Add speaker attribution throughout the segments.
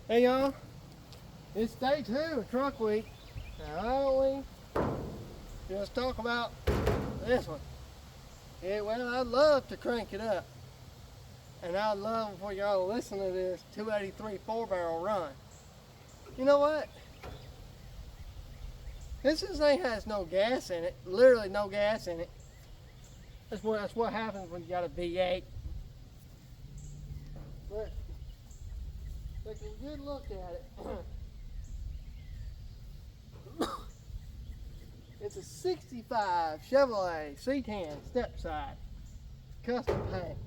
Speaker 1: Hey y'all, it's day 2 of truck week. Now why don't we just talk about this one? Yeah, well, I'd love to crank it up. And I'd love for y'all to listen to this 283 4-barrel run. You know what? This thing has no gas in it, literally no gas in it. That's what happens when you got a V8. But take a good look at it. It's a 65 Chevrolet C10 step side, custom paint.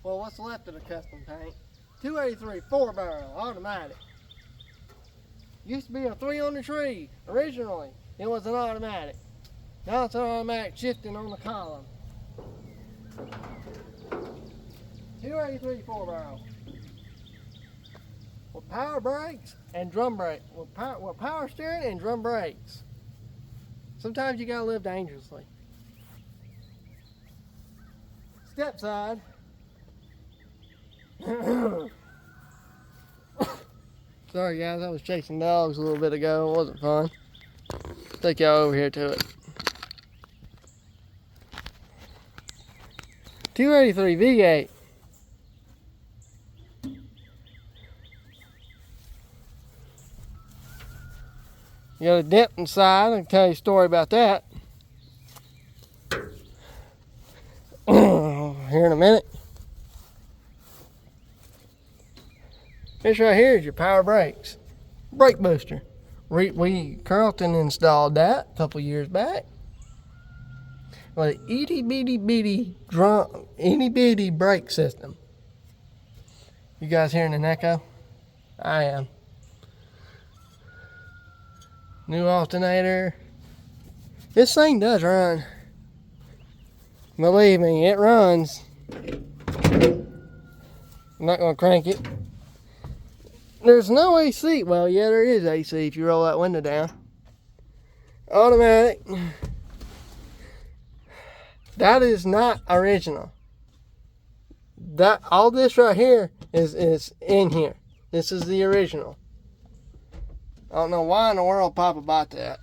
Speaker 1: Well, what's left of the custom paint? 283 4-barrel automatic. Used to be a 3 on the tree. Originally, it was an automatic. Now it's an automatic shifting on the column. 283 4-barrel. With power brakes and drum brake. With power steering and drum brakes. Sometimes you gotta live dangerously. Step side. Sorry guys, I was chasing dogs a little bit ago. It wasn't fun. Take y'all over here to it. 283 V8. You got a dent inside. I can tell you a story about that here in a minute. This right here is your power brakes. Brake booster. Carlton installed that a couple years back. With an itty bitty brake system. You guys hearing an echo? I am. New alternator. This thing does run. Believe me, it runs. I'm not gonna crank it. There's no AC. Well, yeah, there is AC if you roll that window down. Automatic. That is not original. All this right here is in here. This is the original. I don't know why in the world Papa bought that.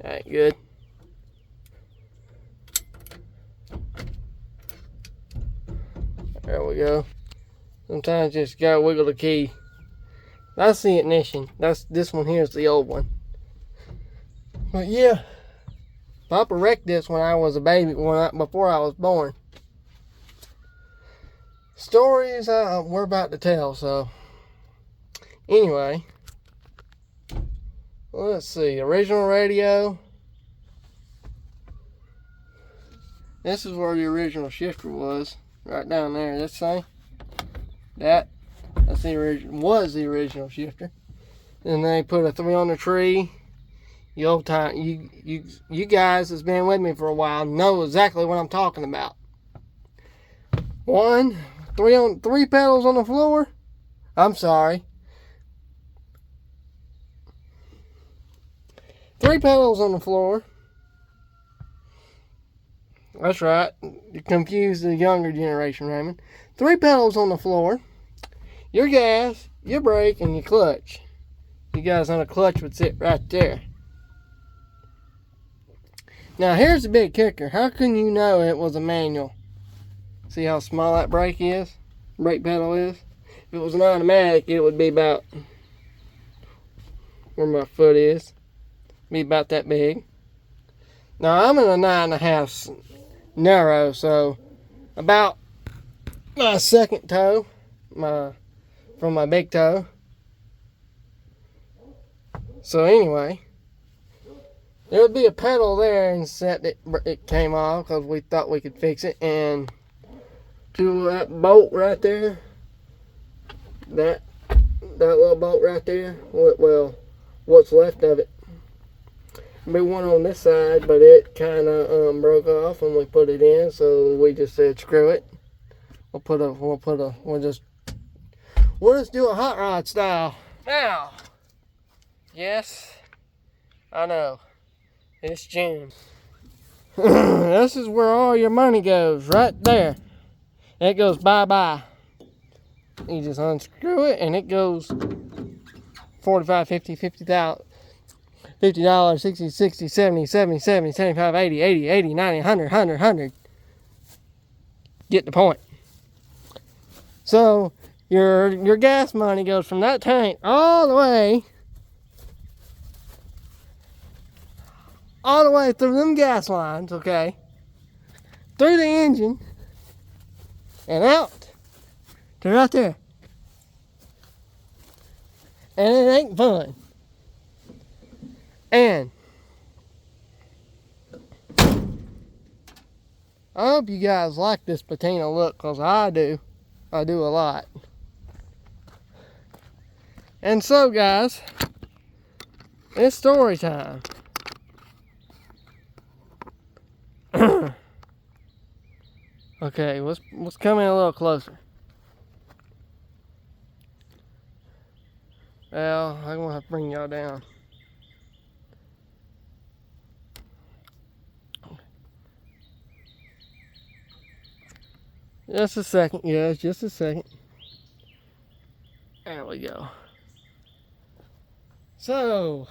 Speaker 1: That ain't good. There we go. Sometimes you just gotta wiggle the key. That's the ignition. This one here is the old one. But yeah, Papa wrecked this when I was a baby, before I was born. Stories we're about to tell, so. Anyway, let's see, original radio. This is where the original shifter was, right down there, this thing. That's the original shifter. And they put a 3 on the tree. You old time, you guys that's been with me for a while know exactly what I'm talking about. 3 pedals on the floor. I'm sorry. 3 pedals on the floor. That's right. You confused the younger generation, Raymond. 3 pedals on the floor. Your gas, your brake, and your clutch. You guys on a clutch would sit right there. Now here's the big kicker. How can you know it was a manual? See how small that brake pedal is? If it was an automatic, it would be about where my foot is. Be about that big. Now I'm in a 9.5 narrow, so about my second toe, from my big toe. So anyway, there would be a pedal there, and it came off because we thought we could fix it. And to that bolt right there, that little bolt right there, well, what's left of it. Be one on this side, but it kind of broke off when we put it in, so we just said screw it. We'll just do a hot rod style. Now, yes, I know, it's June. This is where all your money goes, right there. And it goes bye-bye. You just unscrew it and it goes 45, 50, 50,000. $50, 60, 60, 70, 70, 70, 75, 80, 80, 80, 90, 100, 100, 100. Get the point. So your gas money goes from that tank all the way through them gas lines, okay, through the engine and out to right there. And it ain't fun. And I hope you guys like this patina look, because I do. I do a lot. And so, guys, it's story time. Okay, let's come in a little closer. Well, I'm going to have to bring y'all down. Just a second, guys, just a second. There we go. So,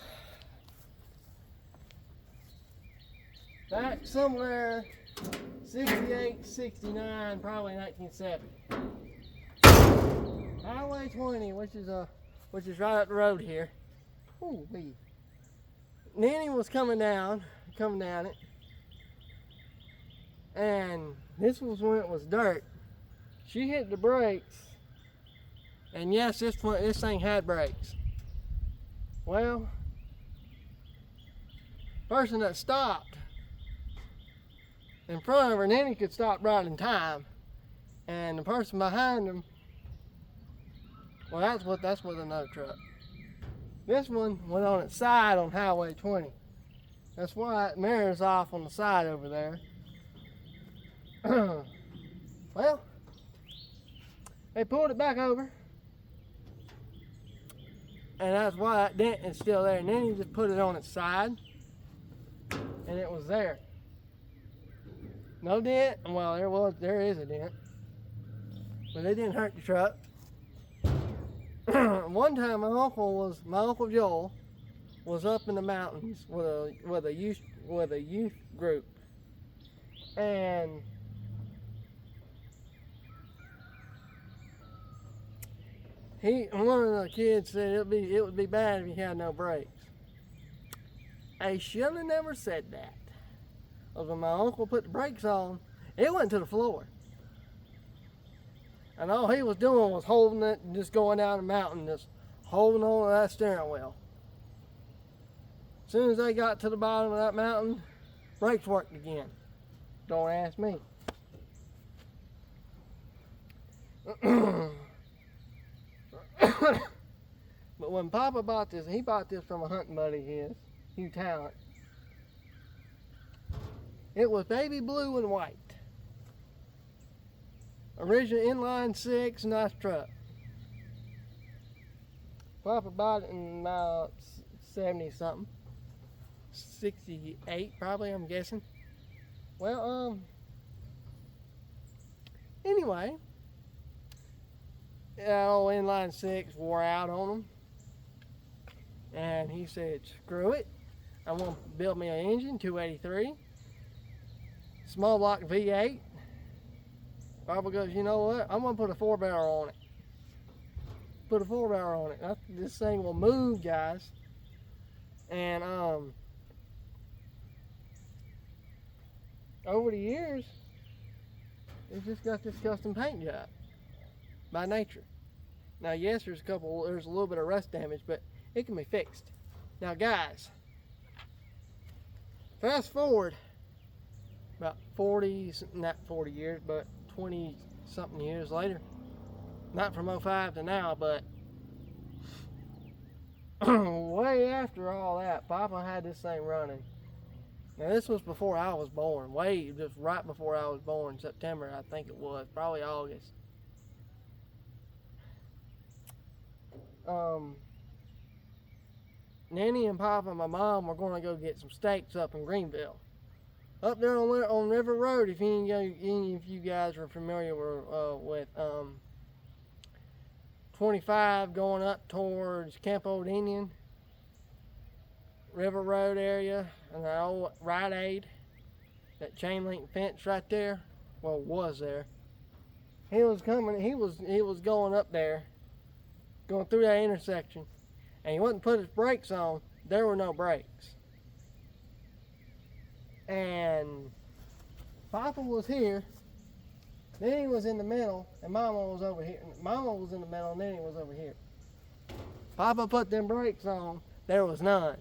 Speaker 1: back somewhere 68, 69, probably 1970. Highway 20, which is right up the road here. Ooh, wee. Nanny was coming down it. And this was when it was dirt. She hit the brakes. And yes, this thing had brakes. Well, person that stopped in front of her, Nanny could stop right in time. And the person behind him, well, that's with another truck. This one went on its side on Highway 20. That's why it mirrors off on the side over there. Well, they pulled it back over. And that's why that dent is still there. And then you just put it on its side. And it was there. No dent. Well, there is a dent. But it didn't hurt the truck. One time my Uncle Joel was up in the mountains with a youth group. And one of the kids said it would be bad if you had no brakes. I should have never said that. Because when my uncle put the brakes on, it went to the floor. And all he was doing was holding it and just going down the mountain, just holding on to that steering wheel. As soon as they got to the bottom of that mountain, brakes worked again. Don't ask me. But when Papa bought this, he bought this from a hunting buddy of his, Hugh Talent. It was baby blue and white. Original inline 6, nice truck. Papa bought it in about 70 something. 68 probably, I'm guessing. Well, anyway, that old inline 6 wore out on him. And he said, screw it. I want to build me an engine, 283. Small block V8. Papa goes, you know what? I'm going to put a 4-barrel on it. Put a 4-barrel on it. This thing will move, guys. And over the years, it's just got this custom paint job by nature. Now, yes, there's a little bit of rust damage, but it can be fixed. Now, guys, fast forward about 40, not 40 years, but 20 something years later. Not from 05 to now, but way after all that, Papa had this thing running. Now, this was before I was born, just right before I was born, September, I think it was, probably August. Nanny and Papa and my mom were going to go get some steaks up in Greenville. Up there on River Road, if any of you guys are familiar with 25 going up towards Camp Old Indian, River Road area, and the old Rite Aid, that chain link fence right there, well, was there. He was going up there, going through that intersection, and he wouldn't put his brakes on. There were no brakes. And Papa was here, then he was in the middle, and Mama was over here. Mama was in the middle, and then he was over here. Papa put them brakes on, there was none.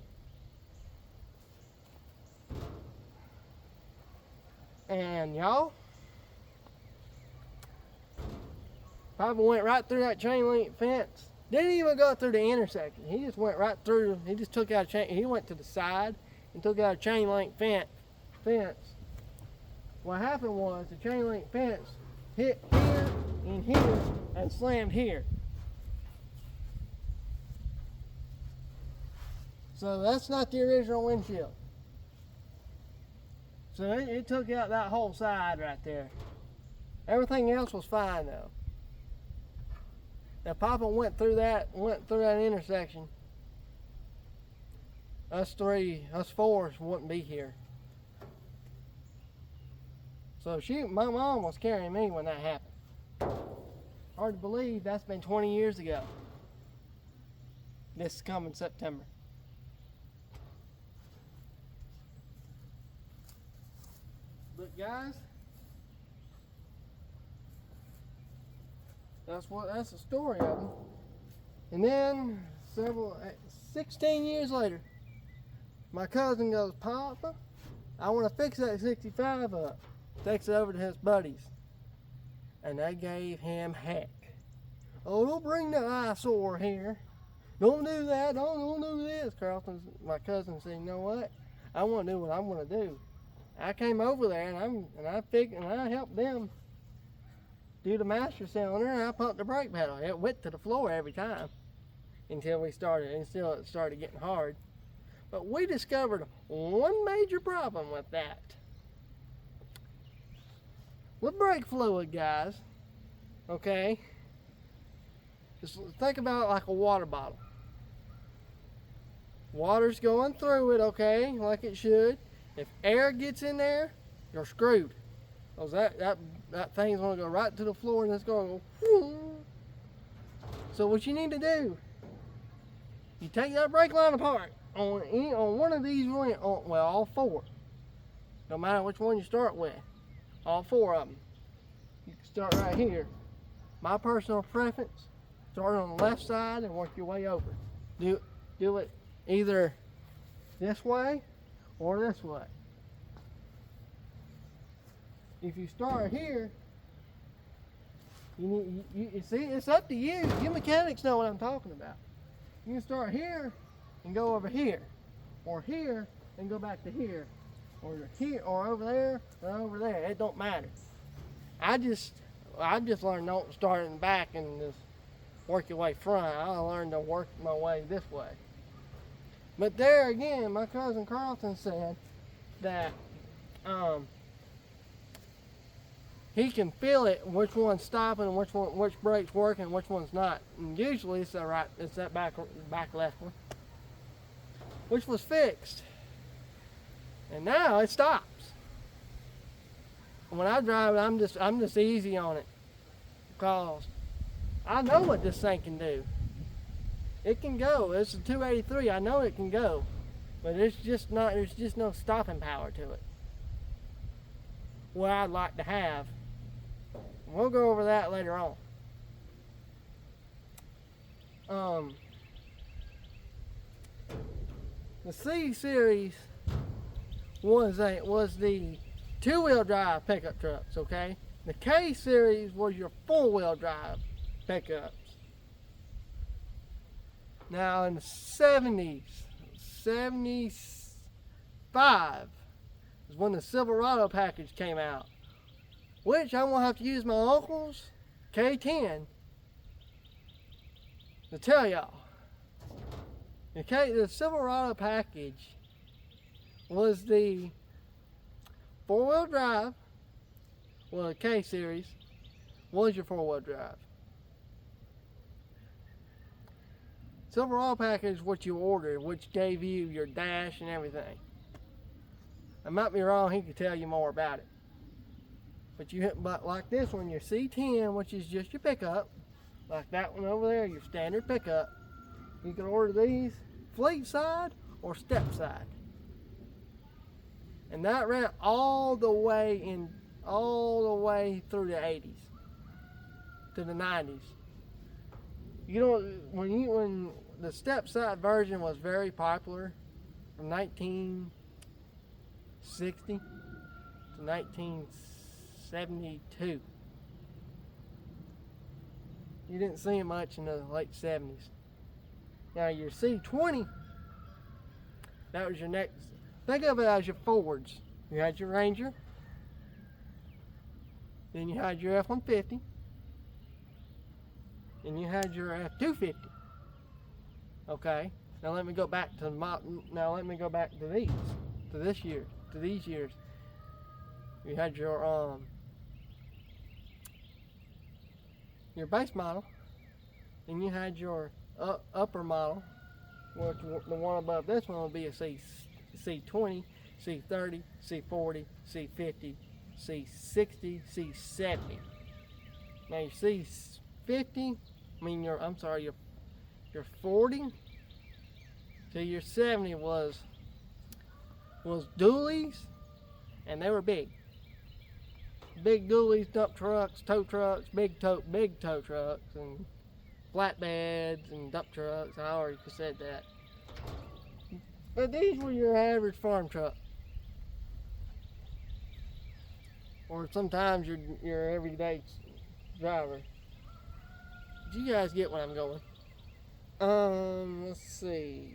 Speaker 1: And y'all, Papa went right through that chain link fence. Didn't even go through the intersection. He just went right through. He just took out a chain. He went to the side and took out a chain link fence. What happened was the chain link fence hit here and here and slammed here. So that's not the original windshield. So it took out that whole side right there. Everything else was fine though. Now Papa went through that intersection. Us four wouldn't be here. So my mom was carrying me when that happened. Hard to believe that's been 20 years ago. This coming September. But guys, that's the story of them. And then 16 years later, my cousin goes, Papa, I want to fix that 65 up. Takes it over to his buddies, and they gave him heck. Oh, don't bring that eyesore here. Don't do that. Don't do this. My cousin said, you know what? I want to do what I want to do. I came over there and I helped them do the master cylinder, and I pumped the brake pedal. It went to the floor every time until it started getting hard. But we discovered one major problem with that. With brake fluid, guys, okay, just think about it like a water bottle. Water's going through it, okay, like it should. If air gets in there, you're screwed. Because that thing's going to go right to the floor, and it's going to go. So what you need to do, you take that brake line apart on one of these, all four. No matter which one you start with. All four of them. You can start right here. My personal preference, start on the left side and work your way over. Do it either this way or this way. If you start here, you see, it's up to you. You mechanics know what I'm talking about. You can start here and go over here, or here and go back to here, or here, or over there, or over there. It don't matter. I just learned don't start in the back and just work your way front. I learned to work my way this way. But there again, my cousin Carlton said that he can feel it, which one's stopping, which brake's working, which one's not. And usually it's that back left one, which was fixed. And now it stops. When I drive it, I'm just easy on it, because I know what this thing can do. It can go. It's a 283. I know it can go, but there's just no stopping power to it. What I'd like to have. We'll go over that later on. The C series was the two-wheel drive pickup trucks, okay? The K series was your four-wheel drive pickups. Now in the 70s, 75 is when the Silverado package came out, which I'm going to have to use my uncle's K10 to tell y'all. The Silverado package was the 4-wheel drive, well, the K series was your 4-wheel drive. Silverado package is what you ordered, which gave you your dash and everything. I might be wrong, he could tell you more about it. But like this one, your C10, which is just your pickup, like that one over there, your standard pickup. You can order these fleet side or step side. And that ran all the way through the 80s to the 90s. You know, when the step side version was very popular from 1960 to 1972. You didn't see it much in the late 70s. Now your C20, that was your next. Think of it as your Fords. You had your Ranger, then you had your F-150, and you had your F-250. Okay. Now let me go back to these years. You had your base model, and you had your upper model, which the one above this one will be a C20, C30, C40, C50, C60, C70. Now your C50, your 40 to your 70 was dualies, and they were big. Big dualies, dump trucks, tow trucks, big tow trucks, and flatbeds and dump trucks. I already said that. But these were your average farm truck, or sometimes your everyday driver. Did you guys get where I'm going? Let's see.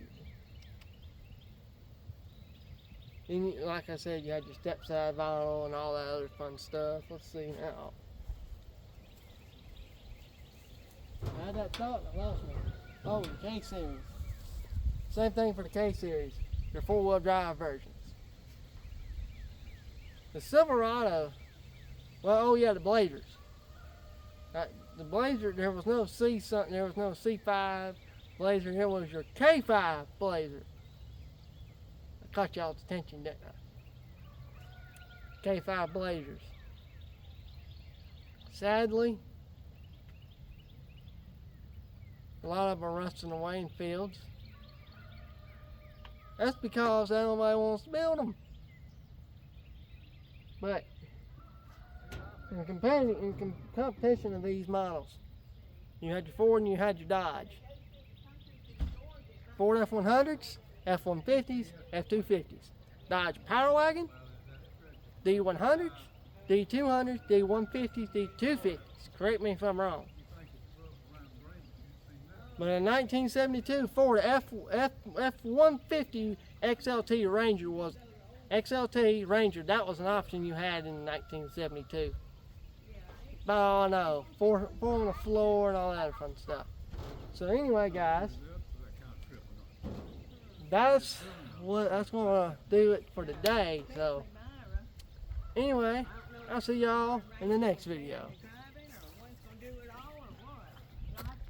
Speaker 1: And like I said, you had your step side vinyl and all that other fun stuff. Let's see now. I had that thought and I lost me. Oh, the K series. Same thing for the K series. Your 4-wheel drive versions. The Silverado. Well, oh yeah, the Blazers. The Blazer, there was no C5 Blazer. There was your K5 Blazer. I caught y'all's attention, didn't I? K5 Blazers. Sadly, a lot of them are rusting away in fields. That's because nobody wants to build them. But in competition of these models, you had your Ford and you had your Dodge. Ford F-100s, F-150s, F-250s. Dodge Power Wagon, D-100s, D-200s, D-150s, D-250s. Correct me if I'm wrong. But in 1972, Ford F-150 XLT Ranger, that was an option you had in 1972. Oh no, four on the floor and all that fun stuff. So anyway, guys, that's gonna do it for today. So anyway, I'll see y'all in the next video.